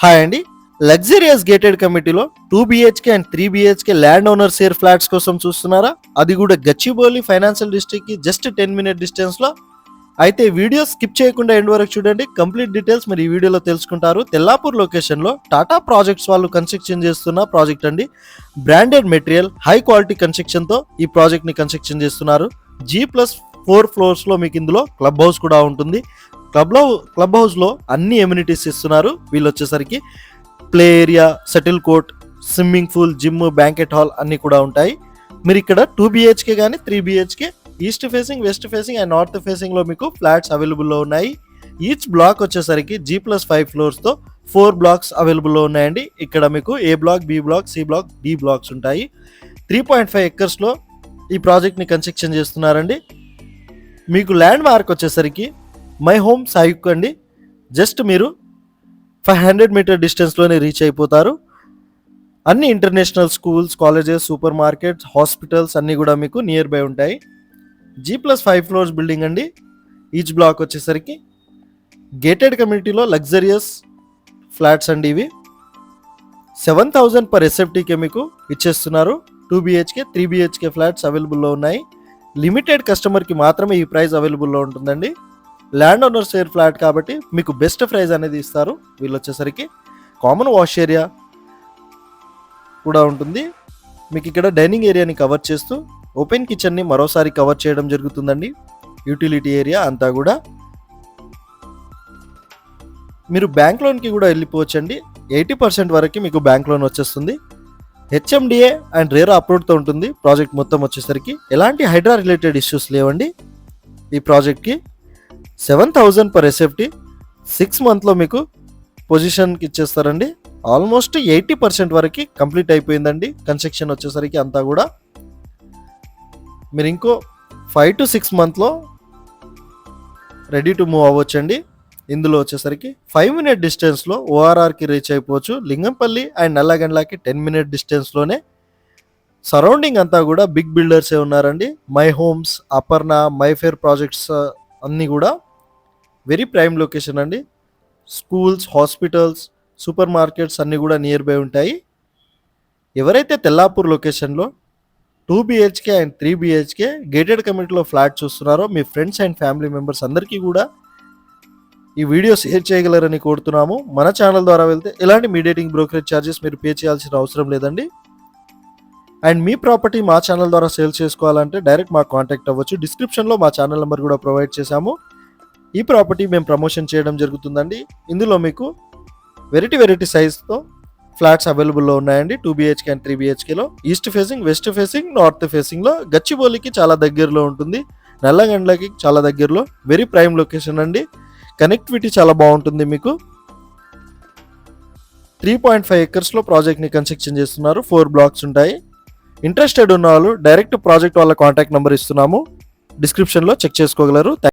Hi అండి. Luxurious gated కమిటీలో 2 BHK and 3 BHK land owner share flats కోసం చూస్తున్నారా? అది కూడా గచ్చిబౌలి ఫైనాన్షియల్ డిస్ట్రిక్ట్కి జస్ట్ 10 మినిట్ డిస్టెన్స్లో. అయితే వీడియో స్కిప్ చేయకుండా ఎండ్ వరకు చూడండి. కంప్లీట్ డీటెయిల్స్ మీరు ఈ వీడియోలో తెలుసుకుంటారు. తెల్లాపూర్ లొకేషన్లో టాటా ప్రాజెక్ట్స్ వాళ్ళు కన్స్ట్రక్షన్ చేస్తున్న ప్రాజెక్ట్ అండి. బ్రాండెడ్ మెటీరియల్, హై క్వాలిటీ కన్స్ట్రక్షన్తో ఈ ప్రాజెక్ట్ని కన్స్ట్రక్షన్ చేస్తున్నారు. G+4 ఫ్లోర్స్లో మీకు ఇందులో క్లబ్ హౌస్ కూడా ఉంటుంది. క్లబ్ హౌస్లో అన్ని ఎమ్యూనిటీస్ ఇస్తున్నారు. వీళ్ళు వచ్చేసరికి play area, settle court, swimming pool, gym, banquet hall అన్నీ కూడా ఉంటాయి. మీరు ఇక్కడ 2 BHK కానీ 3 BHK east facing, west facing and north ఫేసింగ్లో మీకు ఫ్లాట్స్ అవైలబుల్లో ఉన్నాయి. ఈచ్ బ్లాక్ వచ్చేసరికి G+5 ఫ్లోర్స్తో 4 బ్లాక్స్ అవైలబుల్లో ఉన్నాయండి. ఇక్కడ మీకు A block, B block, C block, D blocks ఉంటాయి. 3.5 ఎకర్స్లో ఈ ప్రాజెక్ట్ని కన్స్ట్రక్షన్ చేస్తున్నారండి. మీకు ల్యాండ్ మార్క్ వచ్చేసరికి మై హోమ్ సాయుక్ అండి. జస్ట్ మీరు 500 మీటర్ డిస్టెన్స్లోనే రీచ్ అయిపోతారు. అన్ని international schools, colleges, super markets, hospitals అన్నీ కూడా మీకు నియర్ బై ఉంటాయి. G+5 ఫ్లోర్స్ బిల్డింగ్ అండి. ఈచ్ బ్లాక్ వచ్చేసరికి గేటెడ్ కమ్యూనిటీలో లగ్జరియస్ ఫ్లాట్స్ అండి. ఇవి 7,000 పర్ SFTకే మీకు ఇచ్చేస్తున్నారు. 2 BHK, 3 BHK ఫ్లాట్స్ అవైలబుల్లో ఉన్నాయి. లిమిటెడ్ కస్టమర్కి మాత్రమే ఈ ప్రైస్ అవైలబుల్లో ఉంటుందండి. ల్యాండ్ ఓనర్ షేర్ ఫ్లాట్ కాబట్టి మీకు బెస్ట్ ప్రైస్ అనేది ఇస్తారు. వీళ్ళు వచ్చేసరికి కామన్ వాష్ ఏరియా కూడా ఉంటుంది. మీకు ఇక్కడ డైనింగ్ ఏరియాని కవర్ చేస్తూ ఓపెన్ కిచెన్ని మరోసారి కవర్ చేయడం జరుగుతుందండి. యూటిలిటీ ఏరియా అంతా కూడా మీరు బ్యాంక్ లోన్కి కూడా వెళ్ళిపోవచ్చండి. 80% వరకు మీకు బ్యాంక్ లోన్ వచ్చేస్తుంది. HMDA అండ్ రేరా అప్రూవ్డ్తో ఉంటుంది. ప్రాజెక్ట్ మొత్తం వచ్చేసరికి ఎలాంటి హైడ్రా రిలేటెడ్ ఇష్యూస్ లేవండి. ఈ ప్రాజెక్ట్కి 7,000 పర్ SFT 6 మంత్లో మీకు పొజిషన్కి ఇచ్చేస్తారండి. ఆల్మోస్ట్ 80% వరకు కంప్లీట్ అయిపోయిందండి కన్స్ట్రక్షన్ వచ్చేసరికి అంతా కూడా. మీరు ఇంకో 5 to 6 మంత్లో రెడీ టు మూవ్ అవ్వచ్చండి. ఇందులో వచ్చేసరికి 5 మినిట్ డిస్టెన్స్లో ORRకి రీచ్ అయిపోవచ్చు. లింగంపల్లి అండ్ నల్లగండ్లకి 10 మినిట్ డిస్టెన్స్లోనే. సరౌండింగ్ అంతా కూడా బిగ్ బిల్డర్సే ఉన్నారండి. My Homes, Aparna, Mayfair projects అన్నీ కూడా వెరీ ప్రైమ్ లొకేషన్ అండి. స్కూల్స్, హాస్పిటల్స్, సూపర్ మార్కెట్స్ అన్నీ కూడా నియర్ బై ఉంటాయి. ఎవరైతే తెల్లాపూర్ లొకేషన్లో 2 BHK అండ్ 3 BHK గేటెడ్ కమ్యూనిటీలో ఫ్లాట్ చూస్తున్నారో మీ ఫ్రెండ్స్ అండ్ ఫ్యామిలీ మెంబర్స్ అందరికీ కూడా ఈ వీడియో షేర్ చేయగలరని కోరుతున్నాము. మన ఛానల్ ద్వారా వెళ్తే ఎలాంటి మీడియేటింగ్ బ్రోకరేజ్ ఛార్జెస్ మీరు పే చేయాల్సిన అవసరం లేదండి. అండ్ మీ ప్రాపర్టీ మా ఛానల్ ద్వారా సేల్ చేసుకోవాలంటే డైరెక్ట్ మాకు కాంటాక్ట్ అవ్వచ్చు. డిస్క్రిప్షన్లో మా ఛానల్ నెంబర్ కూడా ప్రొవైడ్ చేశాము. ఈ ప్రాపర్టీ మేము ప్రమోషన్ చేయడం జరుగుతుందండి. ఇందులో మీకు వెరైటీ సైజ్తో ఫ్లాట్స్ అవైలబుల్లో ఉన్నాయండి. 2 BHK అండ్ 3 BHKలో east facing, west facing, north ఫేసింగ్లో. గచ్చిబౌలికి చాలా దగ్గరలో ఉంటుంది. నల్లగండ్లకి చాలా దగ్గరలో. వెరీ ప్రైమ్ లొకేషన్ అండి. కనెక్టివిటీ చాలా బాగుంటుంది మీకు. 3.5 ఎకర్స్లో ప్రాజెక్ట్ని కన్స్ట్రక్షన్ చేస్తున్నారు. 4 బ్లాక్స్ ఉంటాయి. ఇంట్రెస్టెడ్ ఉన్న వాళ్ళు డైరెక్ట్ ప్రాజెక్ట్ వాళ్ళ కాంటాక్ట్ నెంబర్ ఇస్తున్నాము. డిస్క్రిప్షన్లో చెక్ చేసుకోగలరు.